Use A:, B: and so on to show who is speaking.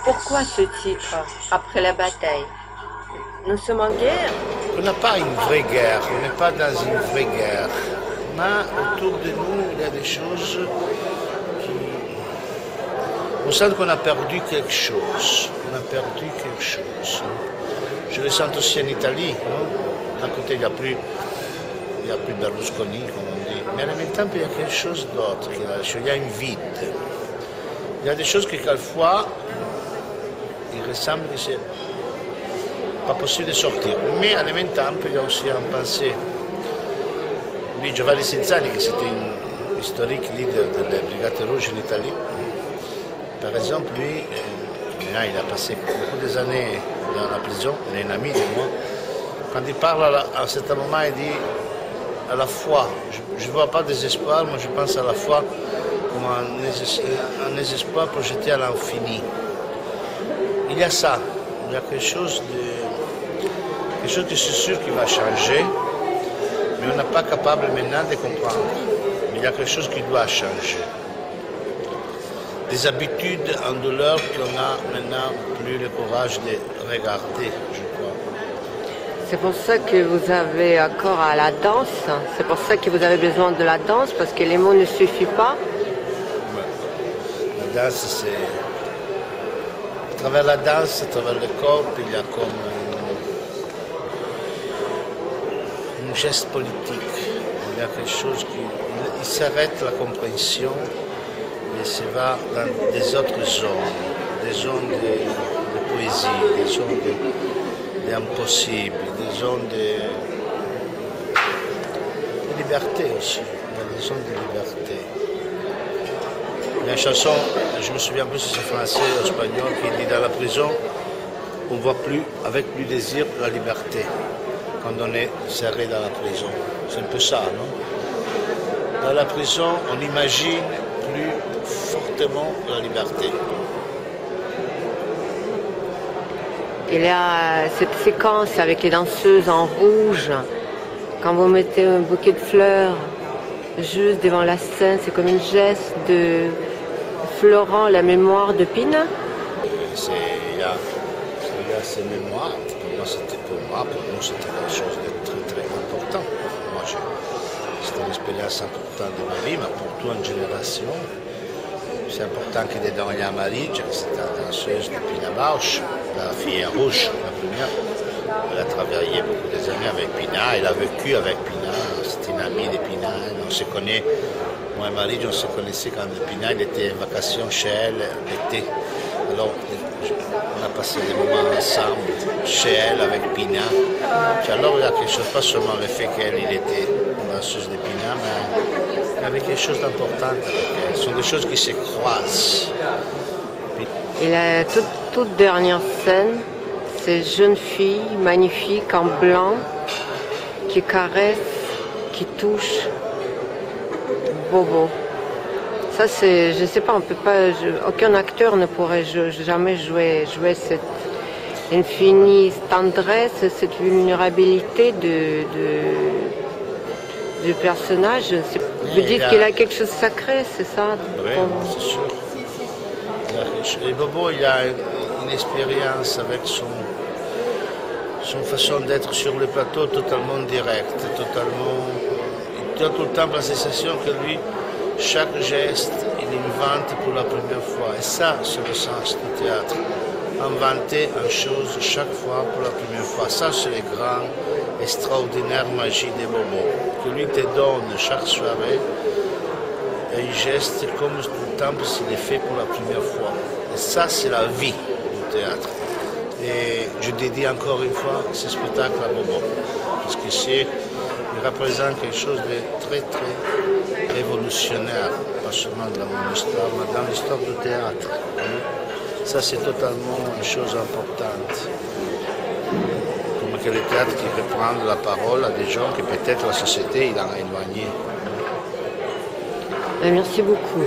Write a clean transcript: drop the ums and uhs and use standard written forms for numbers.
A: Pourquoi ce titre, après la bataille? Nous sommes en guerre?
B: On n'a pas une vraie guerre, on n'est pas dans une vraie guerre. Mais autour de nous, il y a des choses qui... On sent qu'on a perdu quelque chose. On a perdu quelque chose. Je le sens aussi en Italie. D'un côté, il n'y a plus Berlusconi, comme on dit. Mais en même temps, il y a quelque chose d'autre. Il y a une vide. Il y a des choses qui, quelquefois, ils ressemblent que c'est pas possible de sortir. Mais en même temps, il y a aussi un pensée. Lui, Giovanni Cinzani, qui c'était un historique leader de la Brigate Rouge en Italie, par exemple, lui, il a passé beaucoup d'années dans la prison, il est un ami de moi. Quand il parle à un certain moment, il dit à la foi. Je ne vois pas désespoir, mais je pense à la foi comme un désespoir projeté à l'infini. Il y a ça, il y a quelque chose que c'est sûr qui va changer, mais on n'est pas capable maintenant de comprendre. Mais il y a quelque chose qui doit changer. Des habitudes en douleur qu'on a maintenant plus le courage de regarder, je crois.
A: C'est pour ça que vous avez accord à la danse, c'est pour ça que vous avez besoin de la danse, parce que les mots ne suffisent pas.
B: La danse, c'est... À travers la danse, à travers le corps, il y a comme un geste politique. Il y a quelque chose qui... Il s'arrête la compréhension et se va dans des autres zones, des zones de poésie, des zones d'impossible, des zones de liberté aussi, des zones de liberté. Il y a une chanson, je me souviens plus si c'est français ou espagnol, qui dit dans la prison, on ne voit plus avec plus désir la liberté quand on est serré dans la prison. C'est un peu ça, non? Dans la prison, on imagine plus fortement la liberté.
A: Il y a cette séquence avec les danseuses en rouge, quand vous mettez un bouquet de fleurs juste devant la scène, c'est comme une geste de fleurant la mémoire de Pina.
B: Il y a ces mémoires, pour nous c'était quelque chose de très très important. Moi, c'était une expérience importante de ma vie, mais pour toute une génération. C'est important que dedans il y a Marie, c'était la danseuse de Pina Bausch, la fille en rouge, la première. Elle a travaillé beaucoup des années avec Pina, elle a vécu avec Pina, c'était une amie de Pina, on se connaît. Moi et Marie, on se connaissait quand Pina il était en vacances chez elle l'été. Alors on a passé des moments ensemble, chez elle, avec Pina. Puis alors il y a quelque chose, pas seulement le fait qu'elle était danseuse de Pina, mais il y avait quelque chose d'important avec elle. Ce sont des choses qui se croisent.
A: Et la toute dernière scène, ces jeunes filles magnifiques en blanc qui caressent, qui touchent Bobo. Ça c'est, je sais pas, on peut pas, aucun acteur ne pourrait jamais jouer cette infinie tendresse, cette vulnérabilité du personnage. Vous dites qu'il a quelque chose de sacré, c'est ça?
B: Oui, c'est sûr. Et Bobo, il a une expérience avec son façon d'être sur le plateau totalement directe, totalement... Il a tout le temps la sensation que lui, chaque geste, il invente pour la première fois. Et ça, c'est le sens du théâtre. Inventer une chose chaque fois pour la première fois. Ça, c'est le grand, extraordinaire magie de Bobo. Que lui te donne chaque soirée un geste comme tout le temps s'il est fait pour la première fois. Et ça, c'est la vie du théâtre. Et je dédie encore une fois ce spectacle à Bobo. Parce que il représente quelque chose de très, très révolutionnaire. Pas seulement dans mon histoire, mais dans l'histoire du théâtre. Ça, c'est totalement une chose importante. Comme que le théâtre qui peut prendre la parole à des gens que peut-être la société il en a éloigné.
A: Merci beaucoup.